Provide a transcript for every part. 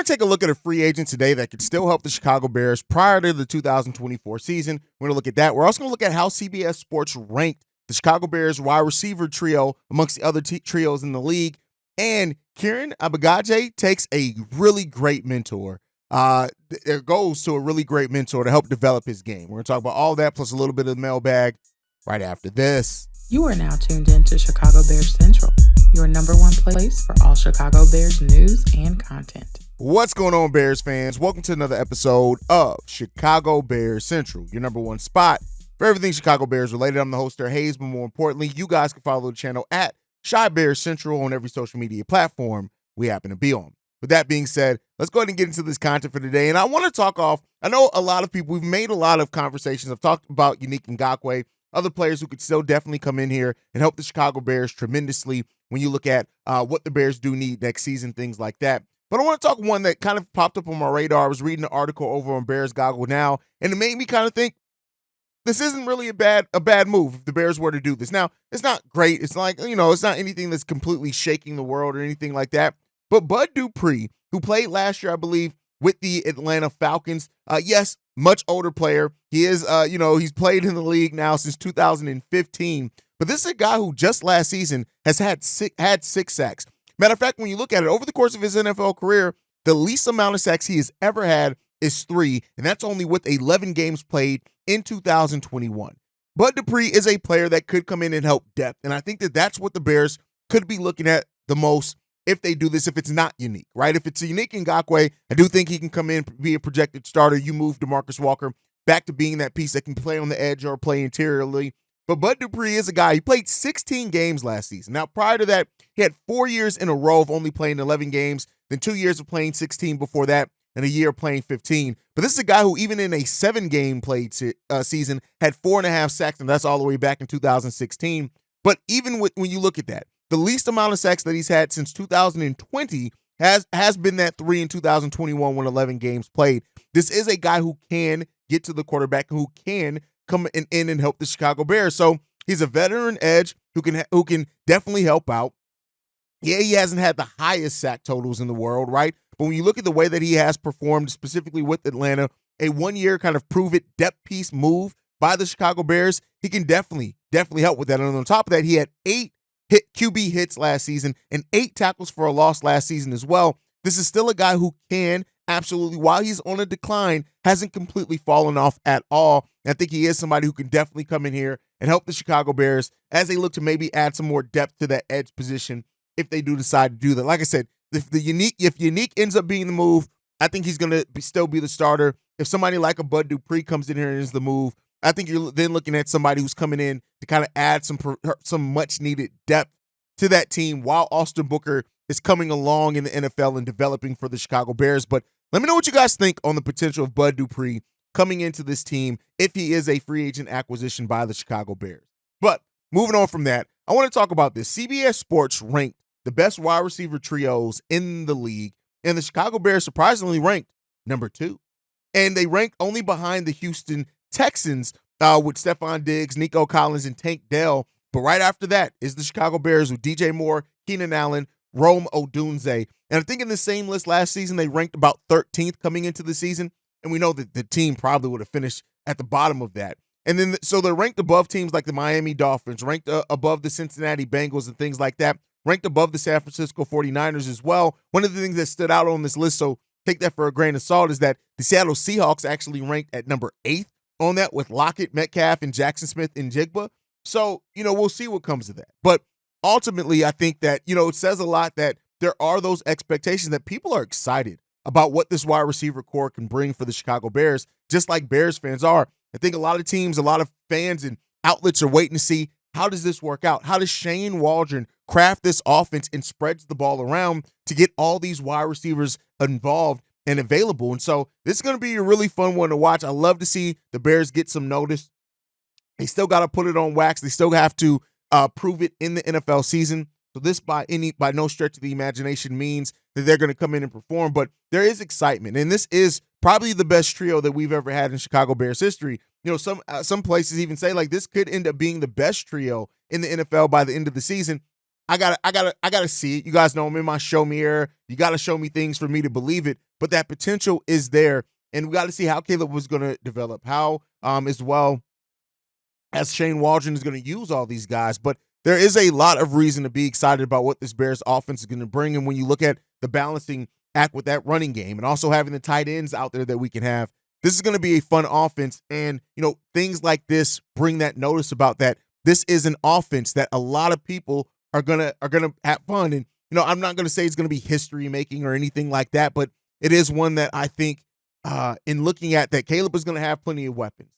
going to take a look at a free agent today that could still help the Chicago Bears prior to the 2024 season. We're going to look at that. We're also going to look at how CBS Sports ranked the Chicago Bears wide receiver trio amongst the other trios in the league. And Kieran Abagaje takes a really great mentor. It goes to a really great mentor to help develop his game. We're going to talk about all that plus a little bit of the mailbag right after this. You are now tuned in to Chicago Bears Central, your number one place for all Chicago Bears news and content. What's going on, Bears fans? Welcome to another episode of Chicago Bears Central, your number one spot for everything Chicago Bears related. I'm the host there, Haize, but more importantly, you guys can follow the channel at Chi Bears Central on every social media platform we happen to be on. With that being said, let's go ahead and get into this content for today. And I want to talk off, I know a lot of people, we've made a lot of conversations. I've talked about Unique Ngakoue, other players who could still definitely come in here and help the Chicago Bears tremendously when you look at what the Bears do need next season, things like that. But I want to talk one that kind of popped up on my radar. I was reading an article over on Bears Goggle Now, and it made me kind of think this isn't really a bad move if the Bears were to do this. Now, it's not great. It's like, it's not anything that's completely shaking the world or anything like that. But Bud Dupree, who played last year, I believe, with the Atlanta Falcons, yes, much older player. He is, he's played in the league now since 2015. But this is a guy who just last season has had six sacks. Matter of fact, when you look at it, over the course of his NFL career, the least amount of sacks he has ever had is 3, and that's only with 11 games played in 2021. Bud Dupree is a player that could come in and help depth, and I think that that's what the Bears could be looking at the most if they do this, if it's not Unique, right? If it's a Unique Ngakoue, I do think he can come in, be a projected starter. You move DeMarcus Walker back to being that piece that can play on the edge or play interiorly. But Bud Dupree is a guy, he played 16 games last season. Now, prior to that, he had 4 years in a row of only playing 11 games, then 2 years of playing 16 before that, and a year playing 15. But this is a guy who, even in a 7-game played season, had 4.5 sacks, and that's all the way back in 2016. But even when you look at that, the least amount of sacks that he's had since 2020 has been that 3 in 2021 when 11 games played. This is a guy who can get to the quarterback, who can come in and help the Chicago Bears. So he's a veteran edge who can definitely help out. Yeah, he hasn't had the highest sack totals in the world, right? But when you look at the way that he has performed, specifically with Atlanta, a 1-year kind of prove-it depth piece move by the Chicago Bears, he can definitely help with that. And on top of that, he had 8 QB hits last season and 8 tackles for a loss last season as well. This is still a guy who can absolutely, while he's on a decline, hasn't completely fallen off at all. And I think he is somebody who can definitely come in here and help the Chicago Bears as they look to maybe add some more depth to that edge position if they do decide to do that. Like I said, if Unique ends up being the move, I think he's going to still be the starter. If somebody like a Bud Dupree comes in here and is the move, I think you're then looking at somebody who's coming in to kind of add some much-needed depth to that team while Austin Booker is coming along in the NFL and developing for the Chicago Bears. But let me know what you guys think on the potential of Bud Dupree coming into this team if he is a free agent acquisition by the Chicago Bears. But moving on from that, I want to talk about this. CBS Sports ranked the best wide receiver trios in the league, and the Chicago Bears surprisingly ranked number 2. And they ranked only behind the Houston Texans with Stephon Diggs, Nico Collins, and Tank Dell. But right after that is the Chicago Bears with DJ Moore, Keenan Allen, Rome Odunze. And I think in the same list last season, they ranked about 13th coming into the season. And we know that the team probably would have finished at the bottom of that. And then, so they're ranked above teams like the Miami Dolphins, ranked above the Cincinnati Bengals and things like that, ranked above the San Francisco 49ers as well. One of the things that stood out on this list, so take that for a grain of salt, is that the Seattle Seahawks actually ranked at number 8 on that with Lockett, Metcalf, and Jackson Smith and Jigba. So, we'll see what comes of that. But ultimately, I think that, it says a lot that there are those expectations that people are excited about what this wide receiver core can bring for the Chicago Bears, just like Bears fans are. I think a lot of teams, a lot of fans and outlets are waiting to see, how does this work out? How does Shane Waldron craft this offense and spreads the ball around to get all these wide receivers involved and available? And so this is going to be a really fun one to watch. I love to see the Bears get some notice. They still got to put it on wax. They still have to prove it in the NFL season. So this by no stretch of the imagination means that they're going to come in and perform, but there is excitement. And this is probably the best trio that we've ever had in Chicago Bears history. Some places even say like this could end up being the best trio in the NFL by the end of the season. I gotta see it. You guys know I'm in my show me era. You gotta show me things for me to believe it. But that potential is there, and we got to see how Caleb was going to develop, how as well as Shane Waldron is going to use all these guys. But there is a lot of reason to be excited about what this Bears offense is going to bring. And when you look at the balancing act with that running game and also having the tight ends out there that we can have, this is going to be a fun offense. And, things like this bring that notice about that. This is an offense that a lot of people are gonna have fun. And, I'm not going to say it's going to be history making or anything like that, but it is one that I think in looking at that, Caleb is going to have plenty of weapons.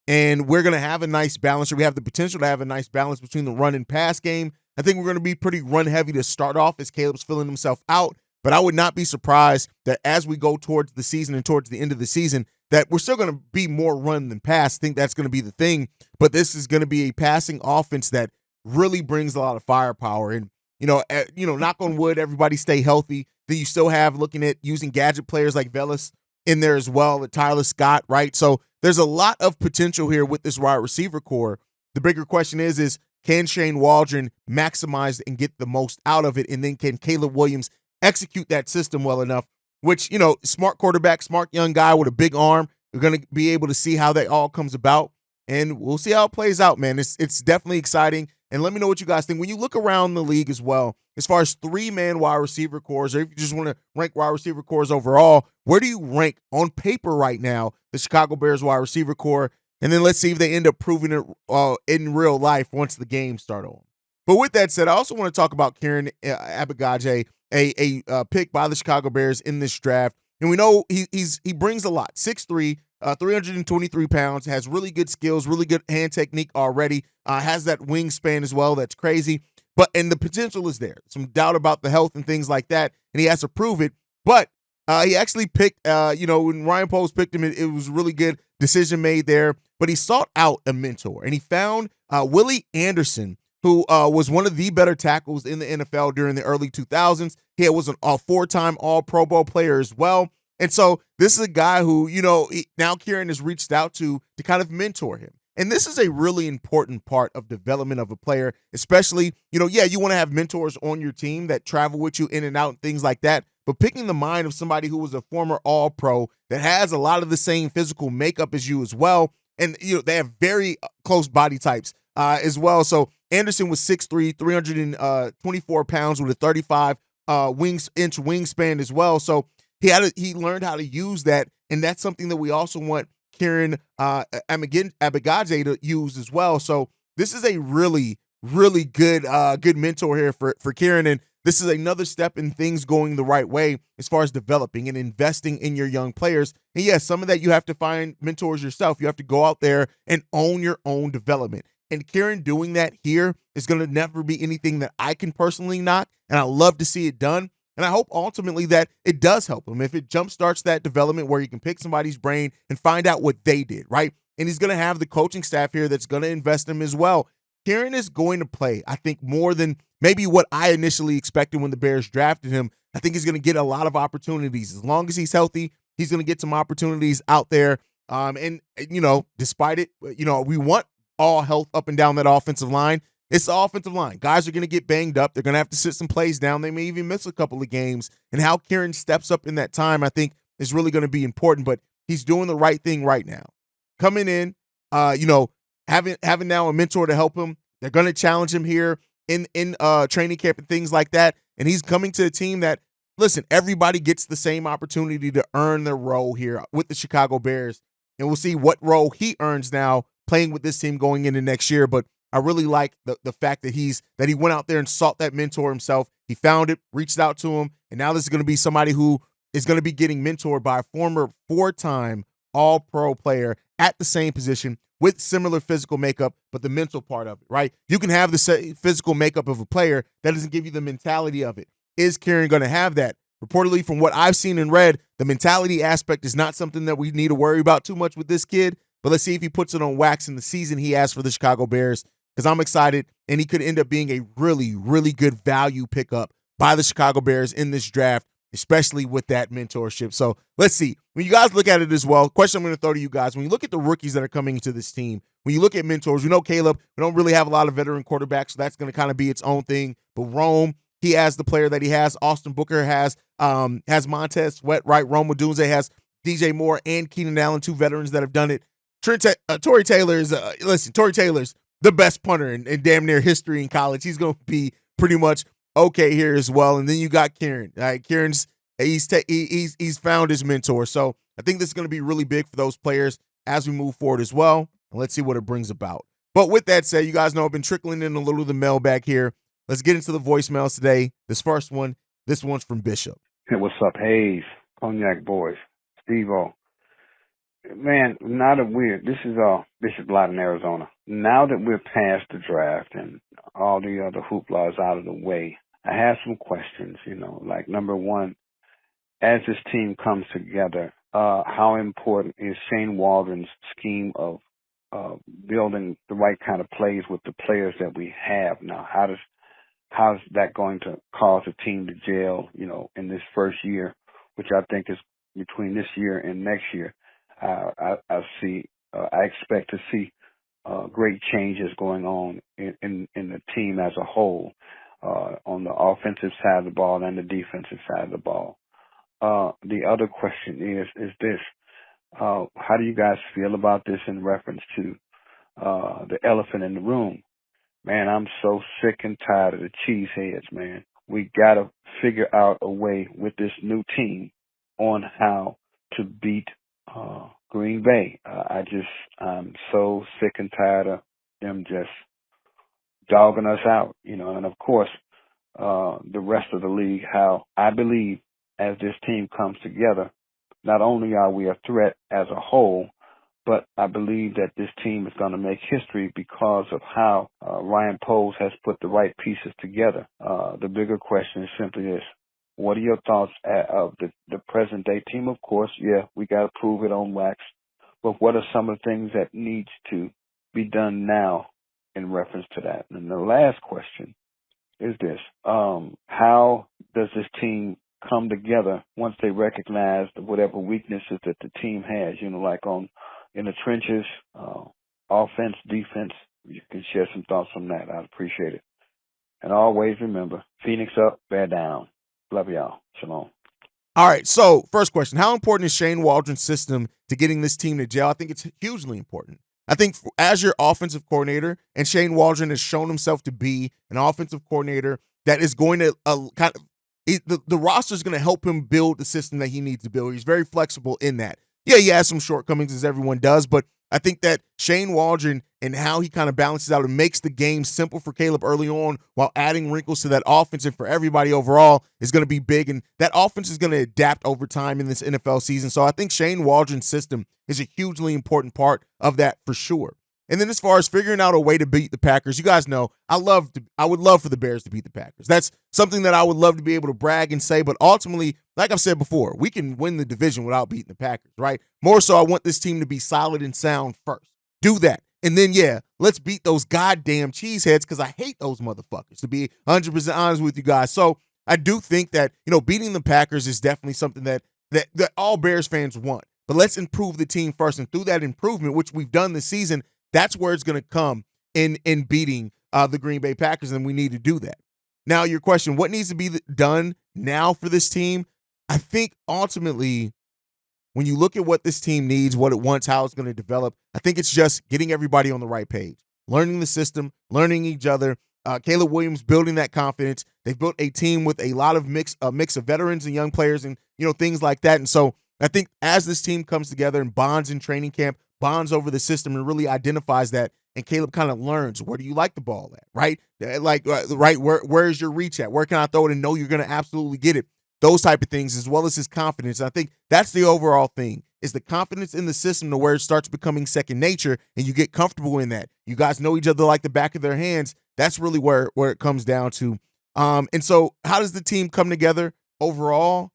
And we're going to have a nice balance, or we have the potential to have a nice balance between the run and pass game. I think we're going to be pretty run heavy to start off as Caleb's filling himself out. But I would not be surprised that as we go towards the season and towards the end of the season, that we're still going to be more run than pass. I think that's going to be the thing. But this is going to be a passing offense that really brings a lot of firepower. And, knock on wood, everybody stay healthy. Then you still have looking at using gadget players like Velus in there as well, Tyler Scott, right? So there's a lot of potential here with this wide receiver core. The bigger question is can Shane Waldron maximize and get the most out of it? And then can Caleb Williams execute that system well enough, which, smart quarterback, smart young guy with a big arm. We're going to be able to see how that all comes about. And we'll see how it plays out, man. It's definitely exciting. And let me know what you guys think. When you look around the league as well, as far as 3-man wide receiver cores, or if you just want to rank wide receiver cores overall, where do you rank on paper right now the Chicago Bears wide receiver core? And then let's see if they end up proving it in real life once the games start on. But with that said, I also want to talk about Kieran Abigaje, a pick by the Chicago Bears in this draft. And we know he brings a lot. 6'3", 323 pounds, has really good skills, really good hand technique already, has that wingspan as well. That's crazy. And the potential is there. Some doubt about the health and things like that, and he has to prove it. But he actually picked, when Ryan Poles picked him, it was a really good decision made there. But he sought out a mentor, and he found Willie Anderson, who was one of the better tackles in the NFL during the early 2000s. He was a 4-time All-Pro Bowl player as well. And so this is a guy who, now Kieran has reached out to kind of mentor him. And this is a really important part of development of a player, especially, you want to have mentors on your team that travel with you in and out and things like that. But picking the mind of somebody who was a former All-Pro that has a lot of the same physical makeup as you as well. And, they have very close body types as well. So Anderson was 6'3", 324 pounds with a 35 inch wingspan as well. So he learned how to use that. And that's something that we also want Kieran Abigaje to use as well. So this is a really, really good mentor here for Kieran. And this is another step in things going the right way as far as developing and investing in your young players. And yes, some of that you have to find mentors yourself. You have to go out there and own your own development. And Kieran doing that here is going to never be anything that I can personally knock. And I love to see it done. And I hope ultimately that it does help him. If it jumpstarts that development where you can pick somebody's brain and find out what they did, right? And he's going to have the coaching staff here that's going to invest in him as well. Kieran is going to play, I think, more than maybe what I initially expected when the Bears drafted him. I think he's going to get a lot of opportunities. As long as he's healthy, he's going to get some opportunities out there. Despite it, we want all health up and down that offensive line. It's the offensive line. Guys are going to get banged up. They're going to have to sit some plays down. They may even miss a couple of games. And how Kieran steps up in that time, I think, is really going to be important. But he's doing the right thing right now. Coming in, having now a mentor to help him. They're going to challenge him here in training camp and things like that. And he's coming to a team that, listen, everybody gets the same opportunity to earn their role here with the Chicago Bears. And we'll see what role he earns now playing with this team going into next year. But I really like the fact that he went out there and sought that mentor himself. He found it, reached out to him, and now this is going to be somebody who is going to be getting mentored by a former 4-time All-Pro player at the same position with similar physical makeup, but the mental part of it, right? You can have the physical makeup of a player that doesn't give you the mentality of it. Is Kieran going to have that? Reportedly, from what I've seen and read, the mentality aspect is not something that we need to worry about too much with this kid, but let's see if he puts it on wax in the season he has for the Chicago Bears, because I'm excited, and he could end up being a really, really good value pickup by the Chicago Bears in this draft. especially with that mentorship. So let's see. When you guys look at it as well, question I'm going to throw to you guys. When you look at the rookies that are coming into this team, when you look at mentors, we know Caleb, we don't really have a lot of veteran quarterbacks, so that's going to kind of be its own thing. But Rome, he has the player that he has. Austin Booker has Montez Sweat, right? Rome Odunze has DJ Moore and Keenan Allen, two veterans that have done it. Tory Taylor's Tory Taylor's the best punter in damn near history in college. He's going to be pretty much okay here as well. And then you got Kieran. Kieran's he's found his mentor. So I think this is going to be really big for those players as we move forward as well. And let's see what it brings about. But with that said, you guys know I've been trickling in a little of the mailbag here. Let's get into the voicemails today. This one's from Bishop. Hey, what's up, Haize, Cognac Boys, Steve-O. Man, now that this is Bishop Lot in Arizona. Now that we're past the draft and all the other hoopla is out of the way, I have some questions, like number one, as this team comes together, how important is Shane Waldron's scheme of building the right kind of plays with the players that we have now? How's that going to cause a team to gel, in this first year, which I think is between this year and next year? I expect to see great changes going on in the team as a whole, on the offensive side of the ball and the defensive side of the ball. The other question is this: how do you guys feel about this in reference to the elephant in the room? Man, I'm so sick and tired of the cheeseheads, man. We gotta figure out a way with this new team on how to beat Green Bay. I'm so sick and tired of them just dogging us out, and of course, the rest of the league, how I believe as this team comes together, not only are we a threat as a whole, but I believe that this team is going to make history because of how Ryan Poles has put the right pieces together. The bigger question is simply this: what are your thoughts of the present day team? Of course, yeah, we got to prove it on wax. But what are some of the things that needs to be done now in reference to that? And the last question is this: how does this team come together once they recognize whatever weaknesses that the team has? Like in the trenches, offense, defense. You can share some thoughts on that. I'd appreciate it. And always remember, Phoenix up, bear down. Love y'all. Shalom. All right, so first question: how important is Shane Waldron's system to getting this team to gel? I think it's hugely important. I think as your offensive coordinator, and Shane Waldron has shown himself to be an offensive coordinator that is going to the roster is going to help him build the system that he needs to build. He's very flexible in that. Yeah, he has some shortcomings, as everyone does, but I think that Shane Waldron and how he kind of balances out and makes the game simple for Caleb early on while adding wrinkles to that offense and for everybody overall is going to be big. And that offense is going to adapt over time in this NFL season. So I think Shane Waldron's system is a hugely important part of that for sure. And then as far as figuring out a way to beat the Packers, you guys know I would love for the Bears to beat the Packers. That's something that I would love to be able to brag and say, but ultimately, like I've said before, we can win the division without beating the Packers, right? More so, I want this team to be solid and sound first. Do that. And then, yeah, let's beat those goddamn cheeseheads because I hate those motherfuckers, to be 100% honest with you guys. So I do think that, beating the Packers is definitely something that all Bears fans want. But let's improve the team first. And through that improvement, which we've done this season, that's where it's going to come in beating the Green Bay Packers, and we need to do that. Now, your question, what needs to be done now for this team? I think ultimately, when you look at what this team needs, what it wants, how it's going to develop, I think it's just getting everybody on the right page, learning the system, learning each other. Caleb Williams building that confidence. They've built a team with a lot of mix of veterans and young players and things like that. And so I think as this team comes together and bonds in training camp, bonds over the system and really identifies that, and Caleb kind of learns, where do you like the ball at, right? Right, where's your reach at? Where can I throw it and know you're going to absolutely get it? Those type of things, as well as his confidence. And I think that's the overall thing, is the confidence in the system to where it starts becoming second nature and you get comfortable in that. You guys know each other like the back of their hands. That's really where it comes down to. And so how does the team come together overall?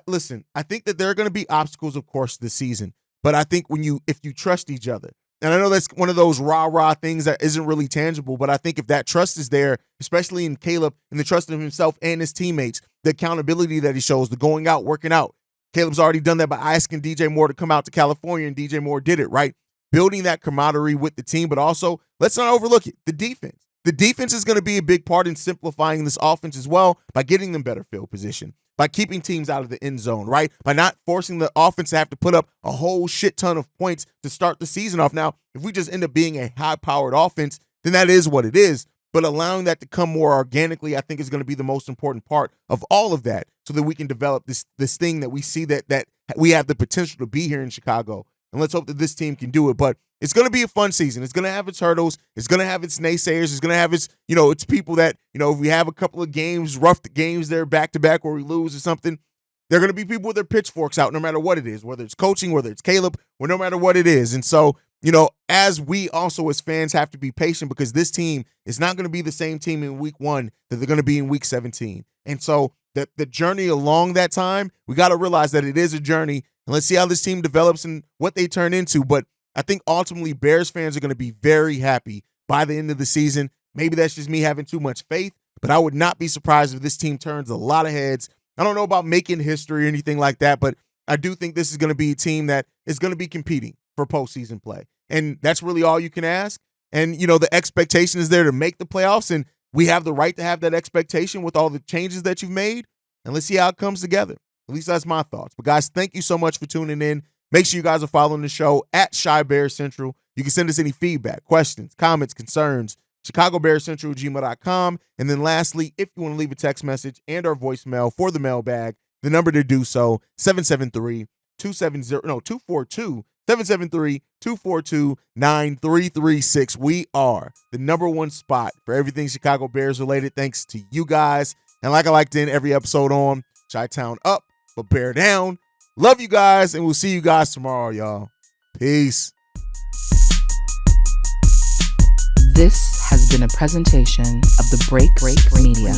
Listen, I think that there are going to be obstacles, of course, this season. But I think if you trust each other, and I know that's one of those rah-rah things that isn't really tangible, but I think if that trust is there, especially in Caleb and the trust in himself and his teammates, the accountability that he shows, the going out, working out. Caleb's already done that by asking DJ Moore to come out to California, and DJ Moore did it, right? Building that camaraderie with the team, but also, let's not overlook it, the defense. The defense is going to be a big part in simplifying this offense as well by getting them better field position, by keeping teams out of the end zone, right? By not forcing the offense to have to put up a whole shit ton of points to start the season off. Now, if we just end up being a high-powered offense, then that is what it is. But allowing that to come more organically, I think, is going to be the most important part of all of that, so that we can develop this thing that we see that we have the potential to be here in Chicago. And let's hope that this team can do it. But it's going to be a fun season. It's going to have its hurdles. It's going to have its naysayers. It's going to have its, it's people that, if we have a couple of games, rough games there back-to-back where we lose or something, there are going to be people with their pitchforks out no matter what it is, whether it's coaching, whether it's Caleb, or no matter what it is. And so, as we also as fans have to be patient, because this team is not going to be the same team in week 1 that they're going to be in week 17. And so the journey along that time, we got to realize that it is a journey, and let's see how this team develops and what they turn into. But I think ultimately Bears fans are going to be very happy by the end of the season. Maybe that's just me having too much faith, but I would not be surprised if this team turns a lot of heads. I don't know about making history or anything like that, but I do think this is going to be a team that is going to be competing for postseason play. And that's really all you can ask. And, the expectation is there to make the playoffs, and we have the right to have that expectation with all the changes that you've made. And let's see how it comes together. At least that's my thoughts. But, guys, thank you so much for tuning in. Make sure you guys are following the show at Shy Bear Central. You can send us any feedback, questions, comments, concerns, ChicagoBearsCentral@gmail.com. And then lastly, if you want to leave a text message and our voicemail for the mailbag, the number to do so, 772-242-9336. We are the number one spot for everything Chicago Bears related, thanks to you guys. And like I like to end every episode on, Chi-Town up, but Bear down. Love you guys, and we'll see you guys tomorrow, y'all. Peace. This has been a presentation of the Break Media.